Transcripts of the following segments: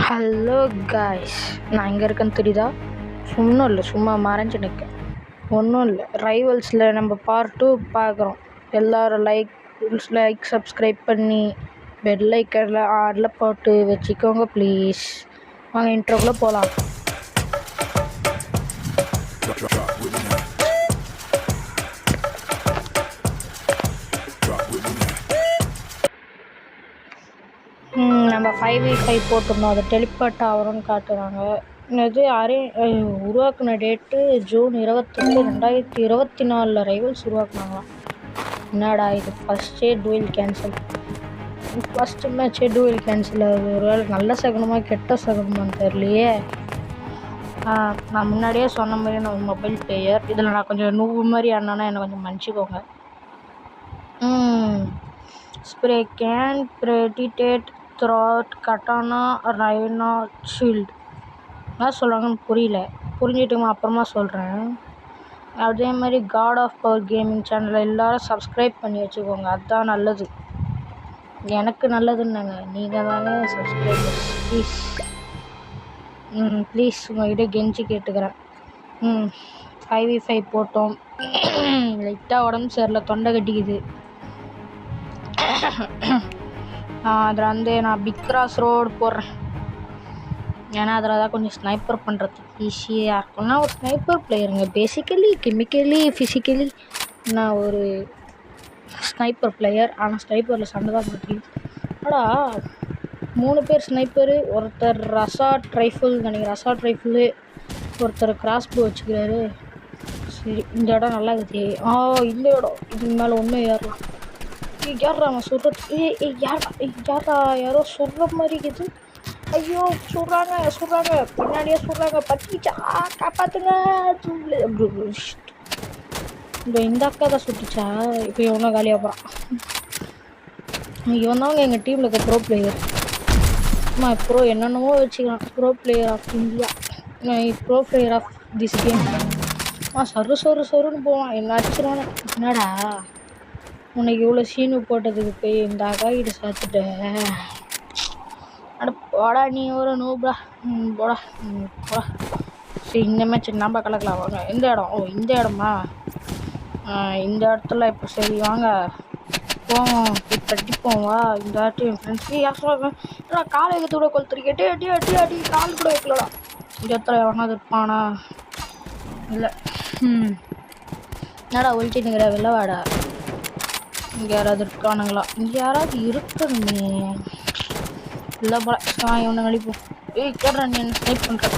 Hello guys, நான் எங்கே இருக்கேன்னு தெரியுதா? ஒன்றும் இல்லை, சும்மா மறைஞ்சு நிற்கேன். ஒன்றும் இல்லை, ரைவல்ஸில் நம்ம பார்ட் 2 பார்க்குறோம். எல்லோரும் லைக் சப்ஸ்கிரைப் பண்ணி பெல் ஐக்கனில் ஆடில் போட்டு வச்சுக்கோங்க ப்ளீஸ். வாங்க இன்ட்ரோக்குள்ளே போகலாம். நம்ம 5v5 போட்டிருந்தோம், அதை டெலிபோர்ட் ஆகிறோன்னு காட்டுறாங்க. இது உருவாக்குன டேட்டு ஜூன் 28, 2024 ரைவல்ஸ் உருவாக்குனாங்களாம். என்னடா இது, ஃபஸ்ட்டே டூயல் கேன்சல், ஃபஸ்ட்டு மேட்சே டூயல் கேன்சல் ஆகுது. ஒரு வேளை நல்ல சகுனமா கெட்ட சகுனமான்னு தெரியலையே. நான் முன்னாடியே சொன்ன மாதிரி நான் மொபைல் பிளேயர். இதில் நான் கொஞ்சம் நூவு மாதிரி ஆனானா என்னை கொஞ்சம் மன்னிச்சிக்கோங்க. ஸ்ப்ரே கேன் ப்ரெடிடேட் த்ராட் கட்டானா ரைனா ஷீல்டு. என்ன சொல்கிறாங்கன்னு புரியல, புரிஞ்சுட்டுமா அப்புறமா சொல்கிறேன். அதே மாதிரி காட் ஆஃப் பவர் கேமிங் சேனலை எல்லோரும் சப்ஸ்கிரைப் பண்ணி வச்சுக்கோங்க, அதுதான் நல்லது, எனக்கு நல்லதுன்னாங்க. நீங்கள் தானே சப்ஸ்கிரைபர்ஸ், ப்ளீஸ் ப்ளீஸ் உங்கள்கிட்ட கெஞ்சி கேட்டுக்கிறேன். 5v5 போட்டோம். லைட்டாக உடம்பு சரியில்லை, தொண்டை கட்டிக்குது. அதில் நான் பிக் கிராஸ் ரோடு போடுறேன், ஏன்னா அதில் தான் கொஞ்சம் ஸ்னைப்பர் பண்ணுறதுக்கு ஈஸியாக இருக்கும். நான் ஒரு ஸ்னைப்பர் பிளேயருங்க, பேசிக்கலி கெமிக்கலி ஃபிசிக்கலி நான் ஒரு ஸ்னைப்பர் பிளேயர். ஆனால் ஸ்னைப்பரில் சண்டை தான் முடியும். ஆனால் 3 பேர் ஸ்னைப்பரு, ஒருத்தர் ரசாட் ரைஃபிள் நினைக்கிறேன், ரசாட் ரைஃபிளு, ஒருத்தர் கிராஸ்போ வச்சுக்கிறாரு. சரி, இந்த இடம் நல்லா இருக்குது. இந்த இடம் இதுக்கு மேலே ஒன்றும் ஏறலாம். யாரா அவன் சொல்கிறது? யாரா யாரோ சொல்கிற மாதிரி இருக்குது. ஐயோ சொல்கிறாங்க பின்னாடியே சொல்கிறாங்க, பத்திச்சா காப்பாற்றுங்க. இந்த அக்கா தான் சுட்டுச்சா? இப்போ எவனோ காலியாக போகிறான். இவன் தாங்க எங்கள் டீமில் இருக்க ப்ரோ பிளேயர். ப்ரோ என்னென்னமோ வச்சுக்கலாம். Pro player of India, pro player of this game. சொருன்னு போவான், என்ன அடிச்சிருவானே. என்னடா உனக்கு இவ்வளோ சீனு போட்டதுக்கு போய் இந்த அக்கா கிட்ட சாத்துட்டேன். அட போடா, நீ ஒரு நூபா போடா. சரி, இந்த மேட்ச் நம்ம கலக்கலாம் வாங்க. எந்த இடம்? இந்த இடமா? இந்த இடத்துல இப்போ சரி வாங்க போவோம், இப்போ அடிப்போம் வா. இந்த ஆட்டி என் ஃப்ரெண்ட்ஸ் யார் சொல்லுவேன் காலேஜ் கூட கொளுத்துருக்கேன். அடி கால் கூட வைக்கலடா. இந்த இடத்துல எவனாவது இருப்பானா? இல்லை. என்னடா ஒழிச்சுனுங்கிற வெள்ளவாடா. இங்கே யாராவது இருக்கானுங்களா? இங்கே யாராவது இருக்கணுமே. இல்லை போல இவனை அடிப்போம். கேட்குறேன், நீ என்ன ஸ்னைப் பண்ணுற?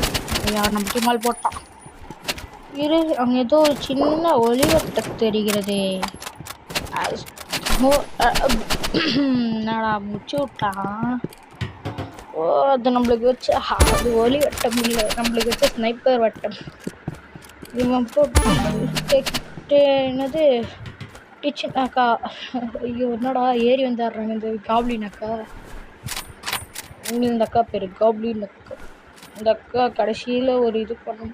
யார் நம்ம டீமால் போட்டான் இரு. அங்கே ஏதோ ஒரு சின்ன ஒளிவட்ட தெரிகிறதே. என்னடா முடிச்சு விட்டான்? அது நம்மளுக்கு வச்ச அது ஒளி வட்டம் இல்லை, நம்மளுக்கு வச்ச ஸ்னைப்பர் வட்டம். இவன் போட்டு என்னது கிச்சன் அக்கா. ஐயோ என்னடா ஏறி வந்துடுறாங்க இந்த காப்ளின் அக்கா. இந்த அக்கா பேர் காப்ளின் அக்கா. இந்த அக்கா கடைசியில் ஒரு இது பண்ண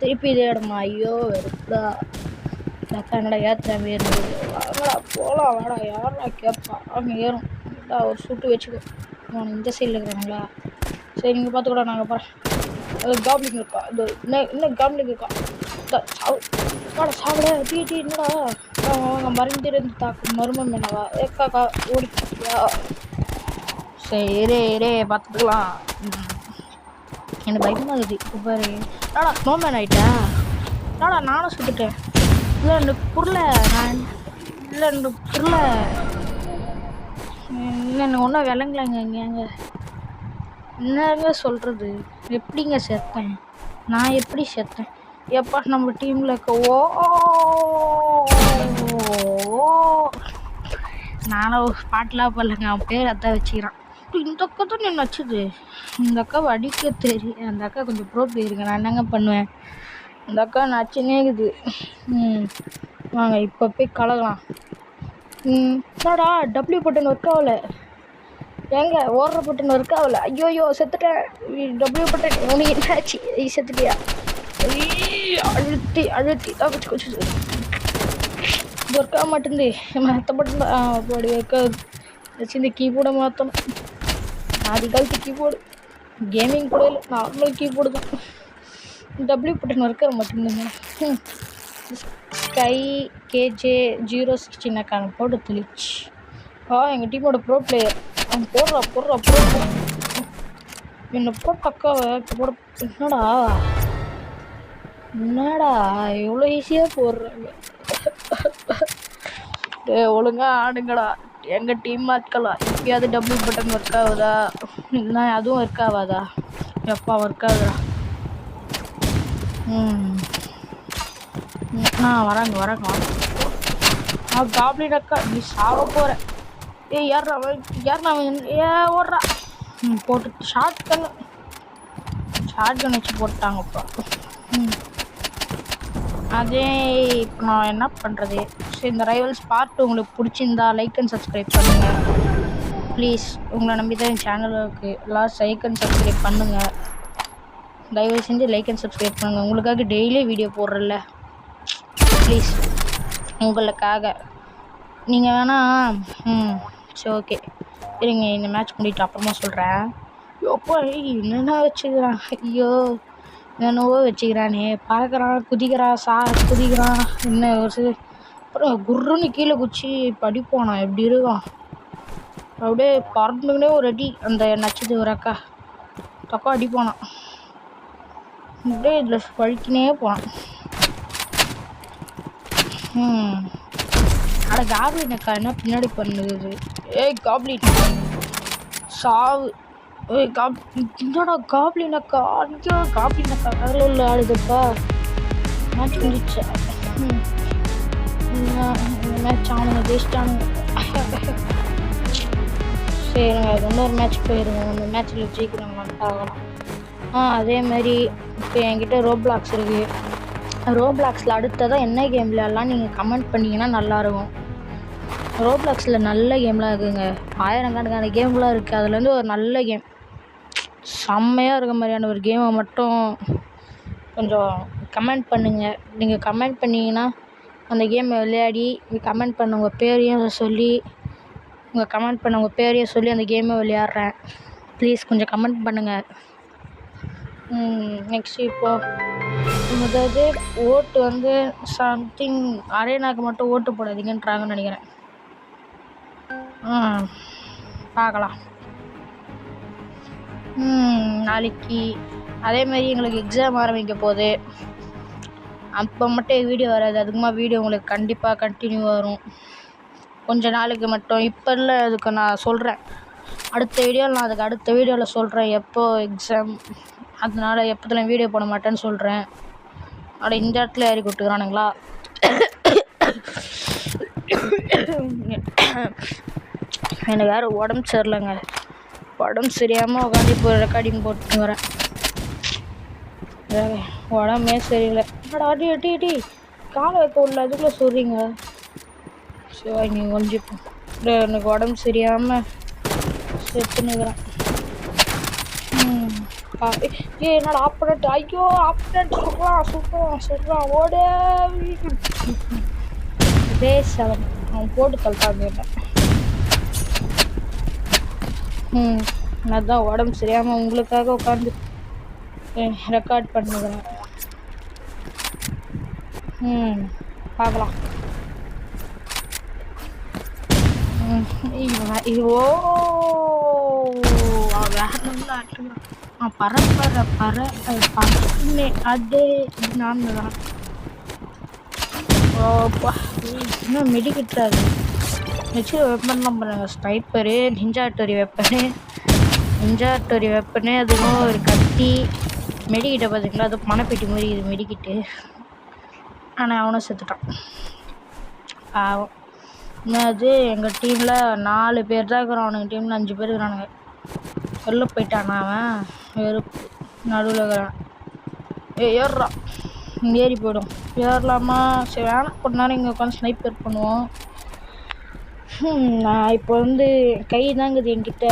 திருப்பி இதே இடமா? ஐயோ வெறுப்பா. இந்த அக்கா என்னடா ஏற்றுறேன் இருந்தது. வாங்கடா போகலாம் வாடா. யாரா கேட்பா? அவங்க ஏறும் ஒரு சுட்டு வச்சுக்கோ. இந்த சைடில் இருக்கிறாங்களா? சரி, நீங்கள் பார்த்து கூட நாங்கள் போகிறேன். அது காப்ளிங் இருக்கா? இது இன்னும் காப்ளிங் இருக்கா? வாடா சாப்பிட டீ என்னடா அவங்க மறைந்திருந்து தாக்கும் மருமம் என்னவா? ஏக்காக்கா ஓடிக்கிட்டியா? சரி பார்த்துக்கலாம். எனக்கு பயமாக இருக்குது. இப்போ பாரு, நாடா ஸ்னோமேன் ஆகிட்டா. நாடா நானும் சுட்டுட்டேன். இல்லை இந்த புரியல நான். இல்லை இந்த புரியல எனக்கு ஒன்றும் விளங்கலைங்க. இங்கேங்க என்னங்க சொல்கிறது? எப்படிங்க செத்தேன்? நான் எப்படி செத்தேன்? எப்பா நம்ம டீமில் இருக்க நானும் பாட்டெலாம் பண்ணலங்க, அவன் பேர் அதான் வச்சுக்கிறான். இந்த அக்கா தான் என்ன வச்சுது. இந்த அக்காவை அடிக்க தெரியும். அந்த அக்கா கொஞ்சம் ப்ரோ பிளேயருங்க, நான் என்னங்க பண்ணுவேன்? இந்த அக்கா நச்சுனே இருக்குது. வாங்க இப்போ போய் கலகலாம். என்னடா டபிள்யூ பட்டன் ஒர்க் ஆகலை. ஏங்க ஓடுற பட்டன் ஒர்க் ஆகலை. ஐயோ செத்துட்டேன். டபிள்யூ பட்டன் உனக்கு என்ன ஆச்சு? செத்துட்டியா? அழுத்தி கொஞ்சம் ஒர்க் ஆக மாட்டேங்குது. மற்ற பட்டன் அப்படி ஒர்க் ஆகுது. வச்சு இந்த கீபோர்டை மாற்றணும். ஆதி காலத்து கீபோர்டு கேமிங் கூட இல்லை, நார்மல் கீபோர்டு தான். டபிள்யூ பட்டன் ஒர்க் ஆக மாட்டேங்குதுங்க. ஸ்கை KJ016 போட்டு தெளிச்சு. எங்கள் டீமோட ப்ரோ பிளேயர் அவன் போடுறா ப்ரோ என்னை போட்டாக்காவை போட. என்னடா எவ்வளோ ஈஸியாக போடுறாங்க. ஒழுங்காக ஆடுங்கடா எங்கள் டீம் ஆட்களா. இப்பயாவது டபுள் பட்டன் ஒர்க் ஆகுதா? இல்லைனா அதுவும் ஒர்க் ஆகாதா? எப்பா ஒர்க் ஆகுதுடா. வராங்க காப்ளின் அக்கா நீ சாக போகிற. யாருண்ணா ஓடுறா. போட்டு ஷார்ட் கன் வச்சு போட்டாங்கப்பா. அதே இப்போ நான் என்ன பண்ணுறது? ஸோ இந்த ரைவல்ஸ் பார்ட் உங்களுக்கு பிடிச்சிருந்தா லைக் அண்ட் சப்ஸ்கிரைப் பண்ணுங்கள் ப்ளீஸ். உங்களை நம்பி தான் என் சேனலுக்கு எல்லாம் லைக் அண்ட் சப்ஸ்கிரைப் பண்ணுங்கள். தயவு செஞ்சு லைக் அண்ட் சப்ஸ்கிரைப் பண்ணுங்கள். உங்களுக்காக டெய்லி வீடியோ போடுறல ப்ளீஸ், உங்களுக்காக. நீங்கள் வேணால் சரி ஓகே இருங்க, இந்த மேட்ச் முடிட்டு அப்புறமா சொல்கிறேன். எப்போ என்னென்ன வச்சுக்கிறான், ஐயோ என்னென்னவோ வச்சுக்கிறானே. பறக்கிறான், குதிக்கிறான் என்ன ஒரு அப்புறம் குர்ருன்னு கீழே குச்சி படிப்போனா எப்படி இருக்கும். அப்படியே பறந்துக்கினே ஒரு அடி அந்த நச்சது ஒரு அக்கா அடிப்போனான். அப்படியே இதில் பழிக்கினே போனான். அட காப்ளின் அக்கா என்ன பின்னாடி பண்ணுது? காப்ளின் சாவு. என்னடா காப்ளின் அக்கா அடிக்கோ. காப்ளின் அக்கா கடலில் உள்ள ஆளுதுப்பா. மேட்ச் முடிச்சா இந்த மேட்ச் ஆனுங்க ஜெயிச்சிட்டானுங்க. சரிங்க, இன்னொரு மேட்ச் போயிருங்க. அந்த மேட்ச்சில் ஜெயிக்கிறாங்க ஆகலாம். அதே மாதிரி இப்போ என்கிட்ட ரோப்ளாக்ஸ் இருக்குது. ரோப்ளாக்ஸில் அடுத்ததாக என்ன கேம் விளையாடலாம் நீங்கள் கமெண்ட் பண்ணிங்கன்னா நல்லாயிருக்கும். ரோப்ளாக்ஸில் நல்ல கேம்லாம் இருக்குதுங்க, ஆயிரக்கணக்கான கேம்லாம் இருக்குது. அதுலேருந்து ஒரு நல்ல கேம் செம்மையாக இருக்க மாதிரியான ஒரு கேமை மட்டும் கொஞ்சம் கமெண்ட் பண்ணுங்கள். நீங்கள் கமெண்ட் பண்ணிங்கன்னா அந்த கேமை விளையாடி கமெண்ட் பண்ண உங்கள் பேரையும் சொல்லி அந்த கேமை விளையாடுறேன். ப்ளீஸ் கொஞ்சம் கமெண்ட் பண்ணுங்கள். நெக்ஸ்ட்டு இப்போது ஓட்டு வந்து சம்திங் அரேனாக்கு மட்டும் ஓட்டு போடாதீங்கன்றாங்கன்னு நினைக்கிறேன். பார்க்கலாம். நாளைக்கு அதேமாதிரி எங்களுக்கு எக்ஸாம் ஆரம்பிக்க போகுது. அப்போ மட்டும் வீடியோ வராது, அதுக்குமா வீடியோ உங்களுக்கு கண்டிப்பாக கண்டினியூ வரும். கொஞ்ச நாளுக்கு மட்டும் இப்போ இல்லை, அதுக்கு நான் சொல்கிறேன் அடுத்த வீடியோவில் சொல்கிறேன் எப்போ எக்ஸாம். அதனால் எப்போதுல வீடியோ போட மாட்டேன்னு சொல்கிறேன். இந்த இடத்துல ஏறி விட்டுக்கிறானுங்களா. எனக்கு யாரும் உடம்பு சரியில்லைங்க, உடம்பு சரியாமல் உட்காந்து இப்போ ரெக்கார்டிங் போட்டு வரேன். உடம்பே சரியில்லை. அடி அடி அடி காலை வைக்க உள்ள அதுக்குள்ளே சொல்கிறீங்க. சரி நீங்கள் கொஞ்சம் எனக்கு உடம்பு சரியாமல் செத்துனுக்கிறேன். என்னோட ஆப்பனட், ஐயோ ஆப்பனட் சொல்கிறான் ஓட ரேசவன் அவன் போட்டு தள்ளிட்டாங்க. அதுதான் உடம்பு சரியாமல் உங்களுக்காக உட்காந்து ரெக்கார்ட் பண்ணுகிறேன். பார்க்கலாம். ஐயோ பற அதே நான் தான். ஓப்பா இன்னும் மெடிக்கிட்டாது வச்சு வெப்பன்லாம் பண்ணுறாங்க. ஸ்னைப்பரு, நிஞ்சாட்டோரி வெப்பனு அதுவும் ஒரு கத்தி மெடிக்கிட்ட பார்த்தீங்களா, அது பணப்பெட்டி மாதிரி இது மெடிக்கிட்டு. ஆனால் அவனும் செத்துட்டான் பாவம். அது எங்கள் டீமில் 4 பேர் தான் இருக்கிறான், அவனுங்க டீமில் 5 பேர் இருக்கிறானுங்க. வெளில போயிட்டானா அவன், வெறுப்பு நடுவில் இருக்கிறான். ஏறுறான், ஏறி போய்டும். ஏறலாமா? சரி வேணாம், கொஞ்ச நேரம் இங்கே உட்காந்து ஸ்னைப்பர் பண்ணுவோம். நான் இப்போ வந்து கை தாங்குது என்கிட்ட,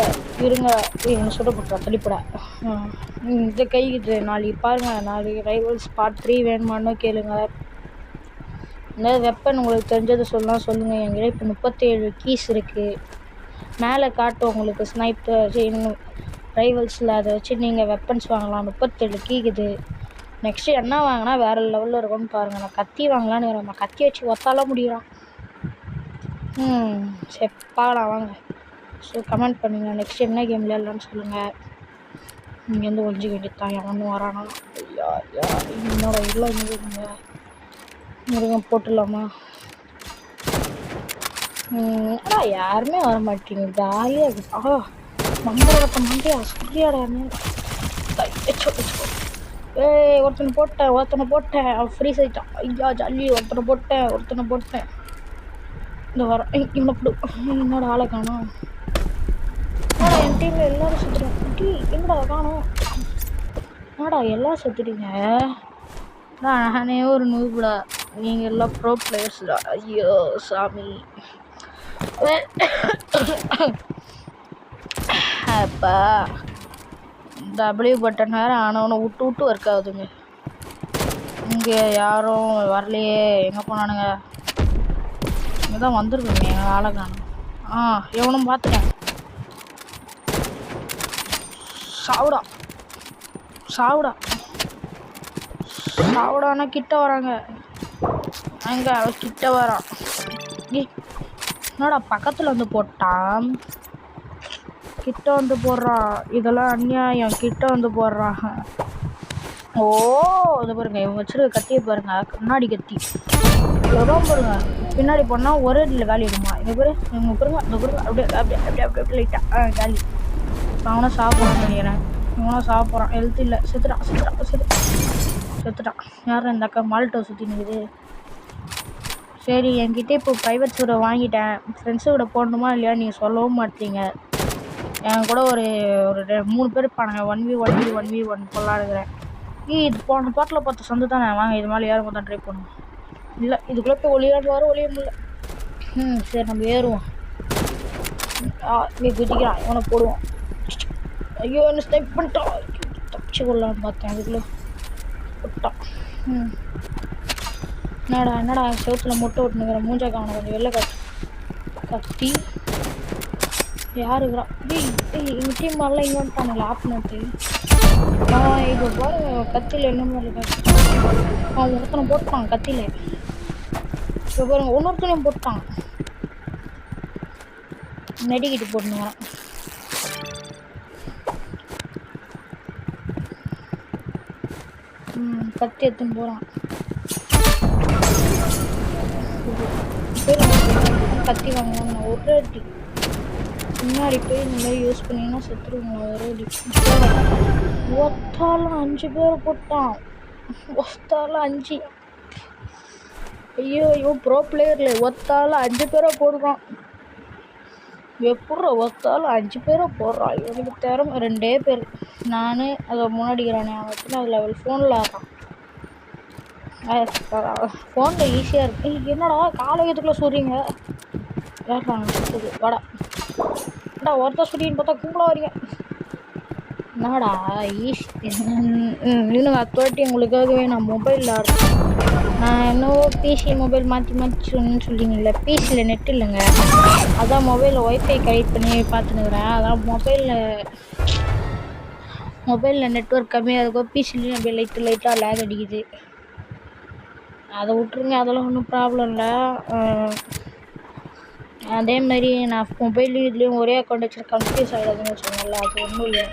இருங்க என்ன சுடப்பட்டா தள்ளிப்படா. இந்த கை இது நாளைக்கு பாருங்கள், நாளைக்கு ரைவல்ஸ் பார்ட் 3 வேணுமான்னு கேளுங்க. இந்த வெப்பன் உங்களுக்கு தெரிஞ்சதை சொல்லுங்கள். என்கிட்ட இப்போ 37 கீஸ் இருக்குது. மேலே காட்டும் உங்களுக்கு ஸ்னைப்பர் இன்னும் ரைவல்ஸில் அதை வச்சு நீங்கள் வெப்பன்ஸ் வாங்கலாம். 37 கீக்குது. நெக்ஸ்ட்டு என்ன வாங்கினா வேறு லெவலில் இருக்கும்னு பாருங்கள். நான் கத்தி வாங்கலான்னு நம்ம கத்தி வச்சு ஒத்தால முடியலாம். சரி பார்க்கலாம் வாங்க. ஸோ கமெண்ட் பண்ணுங்கள் நெக்ஸ்ட் என்ன கேம் விளையாடலான்னு சொல்லுங்கள். இங்கேருந்து ஒழிஞ்சிக்க வேண்டியதான் எவனும் வரானா. ஐயா என்னோட இல்லை இங்கே முருகன் போட்டுடலாமா? ஆனால் யாருமே வர மாட்டேங்க. ஜாலியாக இருக்குது. மண்டலத்தை மண்டியா சொல்லியாடான்னு ஒருத்தனை போட்டேன் அவன் ஃப்ரீஸ் ஆகிட்டான். ஐயா ஜல்லி ஒருத்தனை போட்டேன் இந்த வரோம் இவனை என்னோட ஆளை காணும். ஆனால் என் டீமில் எல்லோரும் சுற்றுறேன். என்னடா காணும். என்னடா எல்லாம் சுற்றுறீங்க. நானே ஒரு நூறுடா. நீங்கள் எல்லாம் ப்ரோ பிளேயர்ஸ்டா. ஐயோ சாமி. அப்பா டபிள்யூ பட்டன் வேறு ஆனவனை விட்டு ஒர்க் ஆகுதுங்க. இங்கே யாரும் வரலையே. எங்கே போனானுங்க? இங்கே தான் வந்துருக்குங்க எங்கள் ஆளை காணும். எவனும் பார்த்துட்டேன். சாவுடானா கிட்ட வராங்க. அங்கே அவன் கிட்ட வரான். என்னடா பக்கத்தில் வந்து போட்டான். கிட்ட வந்து போடுறான். இதெல்லாம் அநியாயம். கிட்ட வந்து போடுறான். இது பாருங்க இவங்க வச்சிருக்க கத்தியை பாருங்க. கண்ணாடி கத்தி எவ்வளோ பாருங்க. பின்னாடி போனால் ஒரே இதில் காலி எடுமா. இங்கே இவங்க பாருங்க. இந்த பாருங்க அப்படியே லைட்டாக காலி. அவனை சாப்பிட்றான்னு நினைக்கிறேன். இவனை சாப்பிட்றான். ஹெல்த் இல்லை. செத்துட்டான். யாரும் இந்த அக்கா மால்ட்டோ சுற்றி நிற்குது. சரி என்கிட்ட இப்போ ப்ரைவேட் சூரை வாங்கிட்டேன். ஃப்ரெண்ட்ஸு கூட போடணுமா இல்லையா நீங்கள் சொல்லவும் மாட்டீங்க. என் கூட ஒரு 3 பேர் இருப்பானுங்க. 1v1 போடலாம் இருக்கிறேன். இது போன பாட்டில் பார்த்து சந்து தானே. வாங்க இது மேலே ஏறும் தான் ட்ரை பண்ணுவோம். இல்லை இதுக்குள்ளே போய் ஒளிய முடியல. சரி நம்ம ஏறுவோம். நீ குதிக்கிறான். இவனை போடுவோம். ஐயோ என்ன ஸ்னைப் பண்ணிட்டான். தப்பிச்சு கொள்ளலான்னு பார்த்தேன். அதுக்குள்ளே விட்டான். என்னடா செவத்தில் மொட்டை விட்டுனுங்கிற மூஞ்சா காணும். கொஞ்சம் வெளில கத்தி யாருக்குறா. எங்கள் டீம் மாதிரிலாம் இங்கே வந்துட்டானுங்களா ஆப்னட்டு. இப்போ பாருங்க கத்தியில் என்ன மாதிரி அவன் ஒருத்தனை போட்டான் கத்தியில். இப்போ பாருங்க இன்னொருத்தனையும் போட்டான். நெடிக்கிட்டு போட்டுன்னு வரான். கத்தி எடுத்துன்னு போகிறான். கத்தி வாங்கணும் ஒரு அடி. முன்னாடி போய் இந்த மாதிரி யூஸ் பண்ணிங்கன்னா செத்துருவாங்க. ஒரு அடி ஒத்தாலும் 5 பேரை போட்டான். 5. ஐயோ ப்ரோ பிளேயரில் ஒத்தாலும் 5 பேரை போடுறான். எப்பட்றா ஒத்தாலும் 5 பேரை போடுறான். இவனுக்கு திறமை 2 பேர். நான் அதை முன்னாடிக்கிறானே அவன் அது லெவல் ஃபோனில் ஆடுறான். ஃபோனில் ஈஸியாக இருக்கு. என்னடா காலகத்துக்குள்ளே சொல்கிறீங்க. ஏறாங்க சுற்றுது. வாடா ஒருத்தர் சுட்டின்னு பார்த்தா கும்பலாக வரீங்க. என்னடா ஈஸி. இன்னும் அத்தாட்டி உங்களுக்காகவே நான் மொபைலில் ஆடுறேன். நான் என்னவோ பிசி மொபைல் மாற்றி சொல்லிங்கல்ல. பிசியில் நெட் இல்லைங்க. அதான் மொபைலில் ஒய்ஃபை கனெக்ட் பண்ணி பார்த்துனுக்குறேன். அதான் மொபைலில் நெட்ஒர்க் கம்மியாக இருக்கும். பிசிலையும் அப்படியே லைட்டாக லேக் அடிக்குது. அதை விட்ருங்க. அதெல்லாம் ஒன்றும் ப்ராப்ளம் இல்லை. அதேமாதிரி நான் மொபைல்லையும் இதுலேயும் ஒரே அக்கௌண்ட் வச்சு கன்ஃபியூஸ் ஆகிடாதுன்னு சொன்னேன்ல. அது ஒன்றும் இல்லை.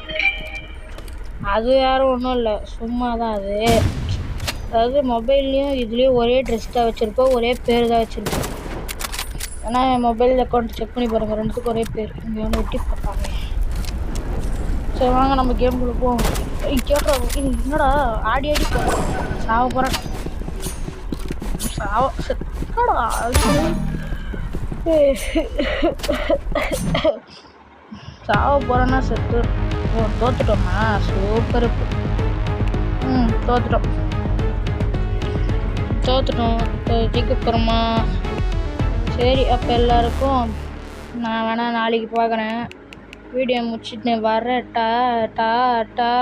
அது யாரும் ஒன்றும் இல்லை. சும்மா தான் அது. அதாவது மொபைல்லையும் இதுலேயும் ஒரே ட்ரெஸ் தான் வச்சுருப்போம். ஒரே பேர் தான் வச்சுருப்போம். ஆனால் என் மொபைல் அக்கௌண்ட் செக் பண்ணி பாருங்கள். 2த்துக்கும் ஒரே பேர். இங்கே ஒன்று ஒட்டி பார்ப்பாங்க. சரி வாங்க நம்ம கேம்குள்ளே போவோம். என்னடா ஆடி போகிறேன். சாவ போகிறேன். என்னடா சாவ போகிறேன்னா செத்து தோத்துட்டோம்மா. சூப்பர். தோத்துட்டோம். ஜெயிக்க போகிறோமா. சரி அப்போ எல்லாருக்கும் நான் வேணா நாளைக்கு பார்க்குறேன். வீடியோ முடிச்சுட்டு வரேன். டா